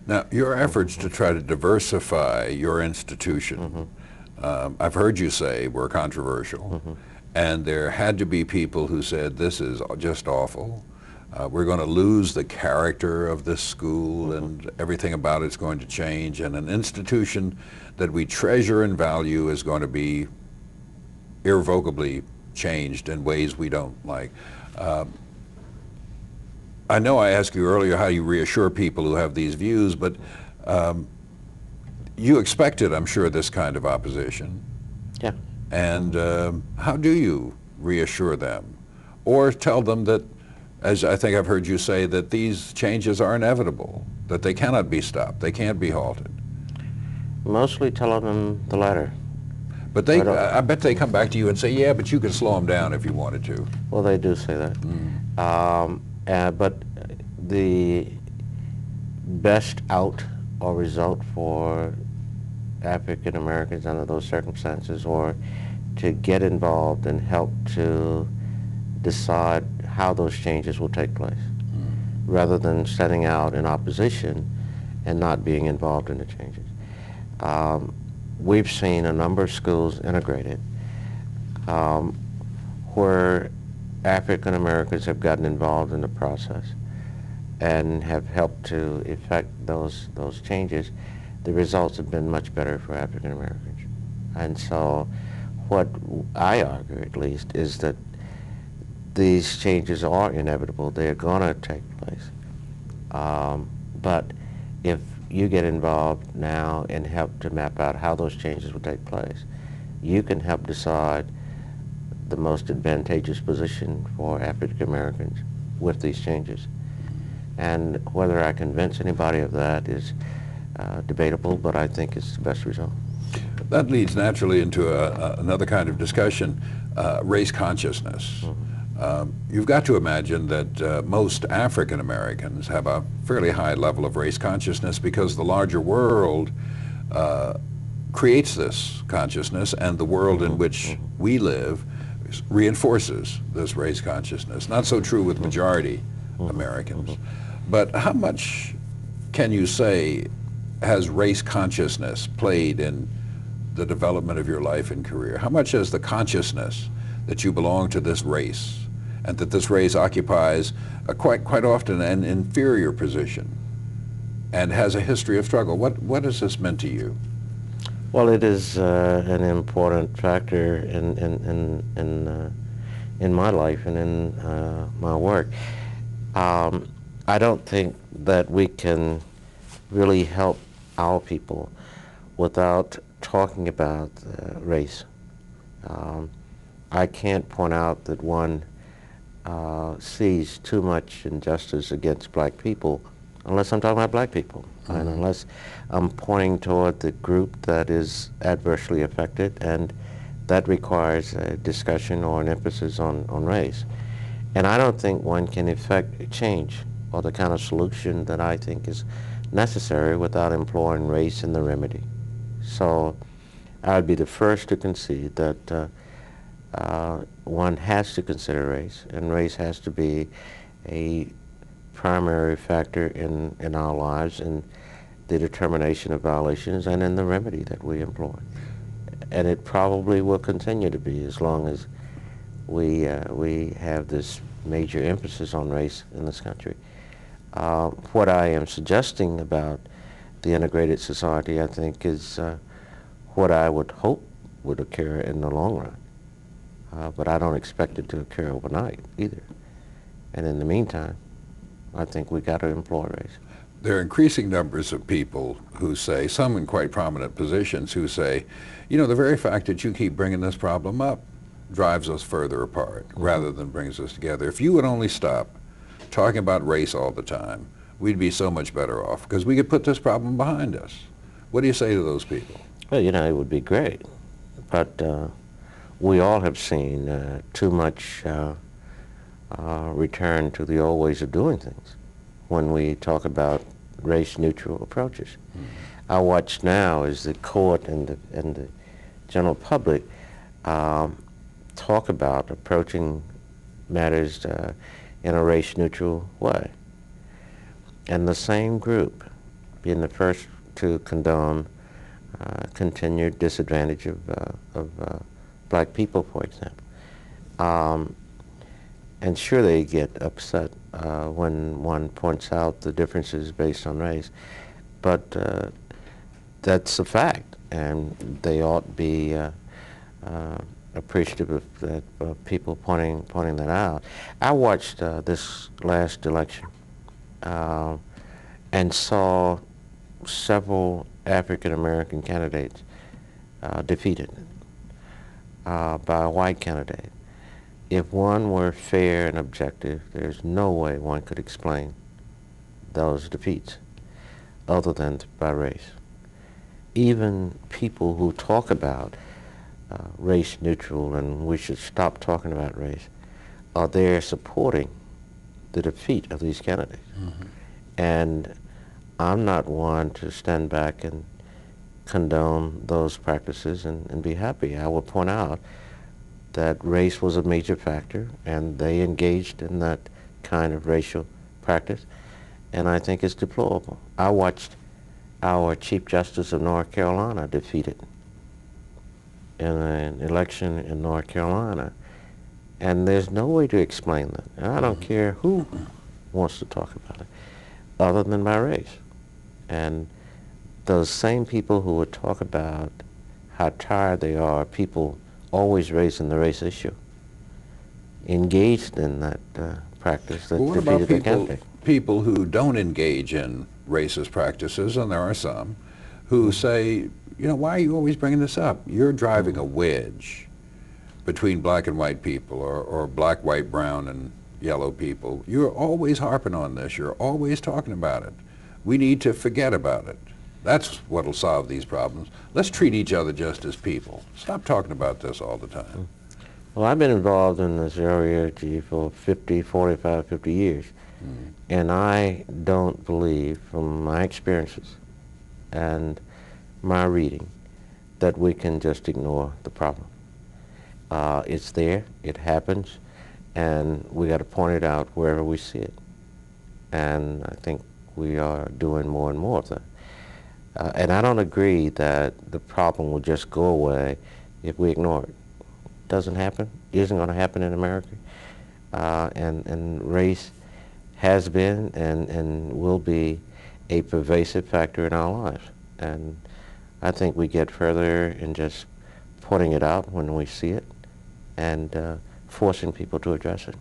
Now, your efforts to try to diversify your institution, I've heard you say were controversial, and there had to be people who said, this is just awful. We're going to lose the character of this school and everything about it's going to change, and an institution that we treasure and value is going to be irrevocably changed in ways we don't like. I know I asked you earlier how you reassure people who have these views, but you expected, I'm sure, this kind of opposition. Yeah. And how do you reassure them? Or tell them that, as I think I've heard you say, that these changes are inevitable, that they cannot be stopped, they can't be halted? Mostly telling them the latter. But they, I bet they come back to you and say, yeah, but you could slow them down if you wanted to. Well, they do say that. But the best out or result for African Americans under those circumstances, or to get involved and help to decide how those changes will take place, rather than setting out in opposition and not being involved in the changes. We've seen a number of schools integrated where African Americans have gotten involved in the process and have helped to effect those changes. The results have been much better for African Americans. And so what I argue, at least, is that these changes are inevitable. They're going to take place. But if you get involved now and help to map out how those changes will take place, you can help decide the most advantageous position for African Americans with these changes. And whether I convince anybody of that is debatable, but I think it's the best result. That leads naturally into another kind of discussion, race consciousness. You've got to imagine that most African Americans have a fairly high level of race consciousness because the larger world creates this consciousness, and the world in which we live reinforces this race consciousness. Not so true with majority Americans. But how much can you say has race consciousness played in the development of your life and career? How much has the consciousness that you belong to this race and that this race occupies quite often an inferior position and has a history of struggle? What has this meant to you? Well, it is an important factor in my life and in my work. I don't think that we can really help our people without talking about race. I can't point out that one sees too much injustice against black people unless I'm talking about black people, and unless I'm pointing toward the group that is adversely affected, and that requires a discussion or an emphasis on race. And I don't think one can effect a change or the kind of solution that I think is necessary without employing race in the remedy. So I'd be the first to concede that one has to consider race, and race has to be a primary factor in our lives, in the determination of violations and in the remedy that we employ. And it probably will continue to be as long as we have this major emphasis on race in this country. What I am suggesting about the integrated society, I think, is what I would hope would occur in the long run. But I don't expect it to occur overnight either. And in the meantime, I think we got to employ race. There are increasing numbers of people who say, some in quite prominent positions, who say, you know, the very fact that you keep bringing this problem up drives us further apart rather than brings us together. If you would only stop talking about race all the time, we'd be so much better off because we could put this problem behind us. What do you say to those people? Well, you know, it would be great, but we all have seen too much return to the old ways of doing things when we talk about race-neutral approaches. I watch now as the court and the general public talk about approaching matters in a race-neutral way. And the same group being the first to condone continued disadvantage of black people, for example. And sure, they get upset when one points out the differences based on race, but that's a fact, and they ought to be appreciative of that, people pointing that out. I watched this last election and saw several African American candidates defeated by a white candidate. If one were fair and objective, there's no way one could explain those defeats other than by race. Even people who talk about race neutral and we should stop talking about race are there supporting the defeat of these candidates. Mm-hmm. And I'm not one to stand back and condone those practices and be happy. I will point out that race was a major factor, and they engaged in that kind of racial practice, and I think it's deplorable. I watched our Chief Justice of North Carolina defeated in an election in North Carolina, and there's no way to explain that. And I don't care who wants to talk about it, other than by race. And those same people who would talk about how tired they are, people always raising the race issue, engaged in that practice that defeated the candidate. People who don't engage in racist practices, and there are some, who say, you know, why are you always bringing this up? You're driving a wedge between black and white people, or black, white, brown, and yellow people. You're always harping on this. You're always talking about it. We need to forget about it. That's what will solve these problems. Let's treat each other just as people. Stop talking about this all the time. Well, I've been involved in this area for 50 years. And I don't believe, from my experiences and my reading, that we can just ignore the problem. It's there, it happens, and we got to point it out wherever we see it. And I think we are doing more and more of that. And I don't agree that the problem will just go away if we ignore it. It doesn't happen, isn't going to happen in America. And race has been and will be a pervasive factor in our lives. And I think we get further in just pointing it out when we see it and forcing people to address it.